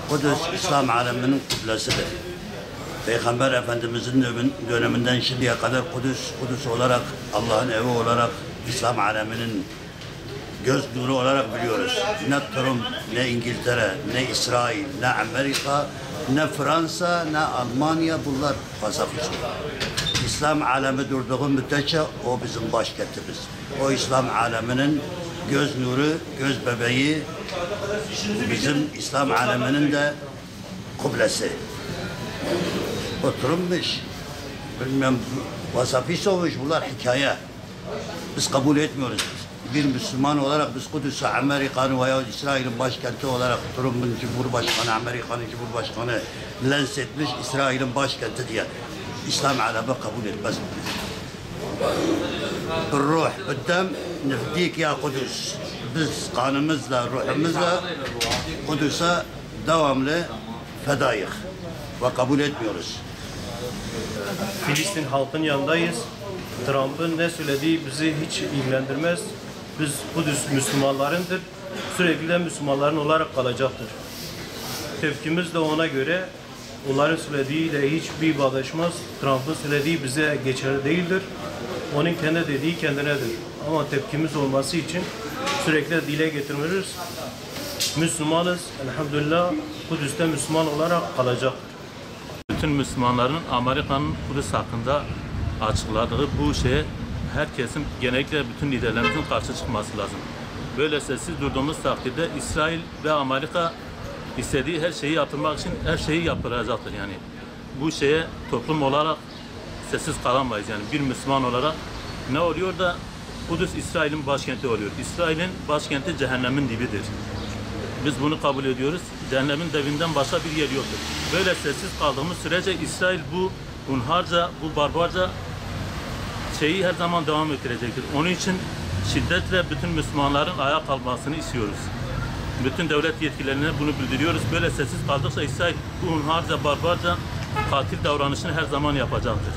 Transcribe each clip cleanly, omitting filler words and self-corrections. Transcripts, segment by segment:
Kudüs İslam aleminin kıblesidir. Peygamber Efendimizin döneminden şimdiye kadar Kudüs olarak, Allah'ın evi olarak, İslam aleminin göz nuru olarak biliyoruz. Ne Trump, ne İngiltere, ne İsrail, ne Amerika, ne Fransa, ne Almanya bunlar pasaport. İslam alemi durduğu müddetçe o bizim başkentimiz. O İslam aleminin göz nuru, göz bebeği, bizim İslam aleminin de kıblesi. Oturmuş, bilmem vasafis olmuş, bunlar hikaye. Biz kabul etmiyoruz. Bir Müslüman olarak biz Kudüs'ü Amerika'nın veya İsrail'in başkenti olarak Trump'un Cumhurbaşkanı, Amerika'nın Cumhurbaşkanı lens etmiş İsrail'in başkenti diye İslam alemi kabul etmez. Ruh, biddem, nefdik ya Kudüs. Biz kanımızla, ruhumuzla Kudüs'e devamlı fedayık ve kabul etmiyoruz. Filistin halkın yanındayız. Trump'ın ne söylediği bizi hiç ilgilendirmez. Biz Kudüs Müslümanlarındır. Sürekli de Müslümanların olarak kalacaktır. Tepkimiz de ona göre. Onların söylediğiyle hiçbir bağdaşmaz. Trump'ın söylediği bize geçerli değildir. Onun kendi dediği kendinedir. Ama tepkimiz olması için sürekli dile getirmeliyiz. Müslümanız. Elhamdülillah Kudüs'te Müslüman olarak kalacaktır. Bütün Müslümanların Amerika'nın Kudüs hakkında açıkladığı bu şeye herkesin, genellikle bütün liderlerimizin karşı çıkması lazım. Böyle sessiz durduğumuz takdirde İsrail ve Amerika istediği her şeyi yaptırmak için her şeyi yaptıracaktır. Yani bu şeye toplum olarak sessiz kalamayız. Yani bir Müslüman olarak ne oluyor da Kudüs İsrail'in başkenti oluyor. İsrail'in başkenti cehennemin dibidir. Biz bunu kabul ediyoruz. Cehennemin dibinden başka bir yer yoktur. Böyle sessiz kaldığımız sürece İsrail bu hunharca, bu barbarca şeyi her zaman devam ettirecektir. Onun için şiddetle bütün Müslümanların ayağa kalkmasını istiyoruz. Bütün devlet yetkililerine bunu bildiriyoruz. Böyle sessiz kaldıkça İsrail bu hunharca, barbarca katil davranışını her zaman yapacaktır.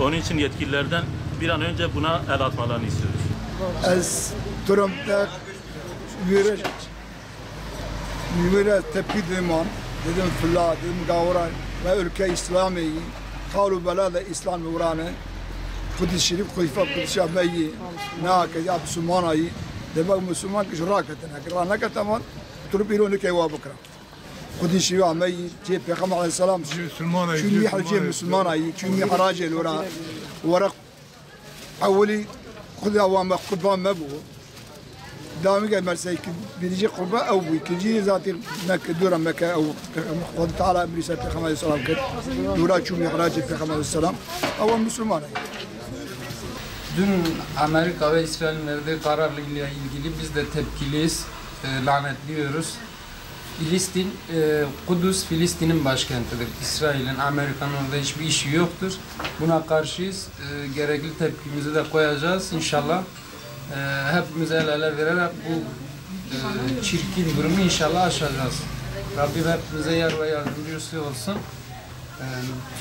Onun için yetkililerden bir an önce buna el atmalarını istiyoruz. Az Trump'ta yürü tepki duymam. Dedim fılla, dedim gavran ve ülke İslami, kavlu belada İslam uğranı. Kudüs Şerif, Kudüs Şabeyi, nâke ya Müslümanayı. Demek Müslüman ki şuraketine, kıranaketaman, Trump İran'ı keyva bıkra. Kudüs Şerif Ameyi, Cep Peygamber Aleyhisselam, çünkü harcı Müslümanayı, çünkü haracı l'ura, varak أولي خذ أوام قربان مبو دامي قال مرسي بيجي قربان أو بيجي ذاتي مك دورا مكة أو قد تعالى إبليس في خمسة السلام كده دورا شو ميراج في خمسة السلام أو مسلمان. Dün Amerika ve İsrail'in verdiği kararla ilgili biz de tepkiliyiz, lanetliyoruz. Kudüs Filistin'in başkentidir. İsrail'in, Amerika'nın orada hiçbir işi yoktur. Buna karşıyız. Gerekli tepkimizi de koyacağız inşallah. Hepimiz el ele vererek bu çirkin durumu inşallah aşacağız. Rabbim hepimize yar ve yardımcısı olsun.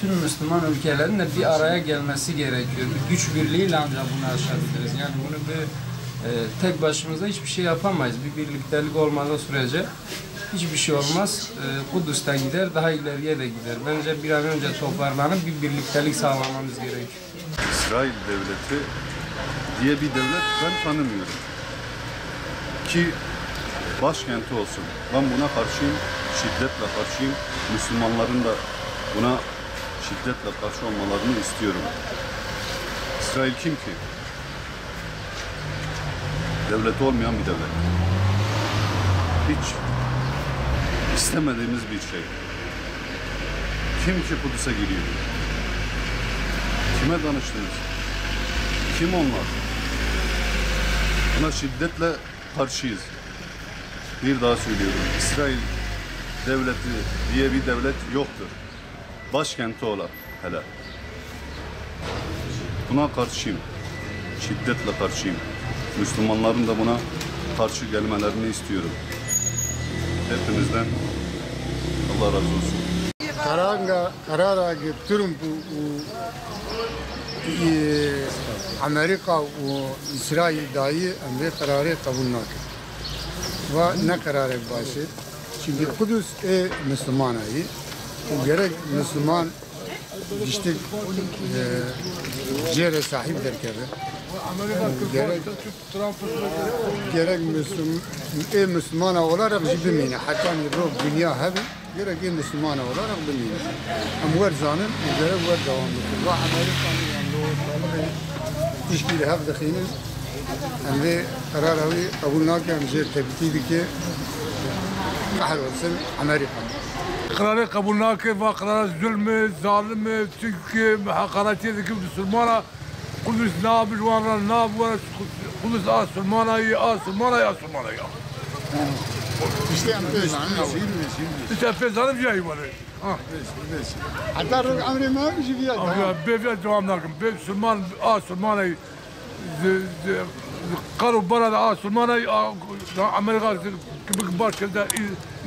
Tüm Müslüman ülkelerin de bir araya gelmesi gerekiyor. Bir güç birliğiyle ancak bunu aşabiliriz. Yani bunu tek başımıza hiçbir şey yapamayız. Bir birliktelik olmadığı sürece hiçbir şey olmaz. Kudüs'ten gider, daha ileriye de gider. Bence bir an önce toparlanıp bir birliktelik sağlamamız gerekiyor. İsrail devleti diye bir devlet ben tanımıyorum. Ki başkenti olsun. Ben buna karşıyım, şiddetle karşıyım. Müslümanların da buna şiddetle karşı olmalarını istiyorum. İsrail kim ki? Devleti olmayan bir devlet. Hiç istemediğimiz bir şey. Kim ki Kudüs'e giriyor? Kime danıştınız? Kim onlar? Buna şiddetle karşıyız. Bir daha söylüyorum. İsrail devleti diye bir devlet yoktur. Başkenti olan hele. Buna karşıyım. Şiddetle karşıyım. Müslümanların da buna karşı gelmelerini istiyorum. Hepimizden Allah razı olsun. Karara Trump Amerika ve İsrail dahi emri kararı kabul naked. Ve ne kararı başı? Şimdi Kudüs Müslümanayı, gerek Müslüman işte cere sahiptir kere. Gerek Müslüman olarak bilmeyene, hatta Rab dünya hebi, gerek Müslüman olarak bilmeyene. Ama var zanın, gerek var devam ediyor. Ve Amerika'nın yanında teşkil hep dakinin, hem de karar avi kabul nakken cer tebtidi ki kahır olsun Amerika. Kararı kabul nakken ve kararı zulmü, zalimi, çünkü hakaretiydi ki Müslümana Kudüs nabi juanlar nabi Kudüs Asılmana'yı ya. İşte İşte fezanım yayı var. hatta Rab Amri ma bir şey Ama bevlet devam nakim. Müslüman Asılmana'yı karu barada Asılmana'yı Amerika gibi başkentde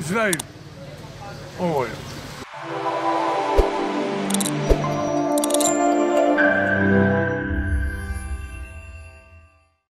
İsrail. O ya.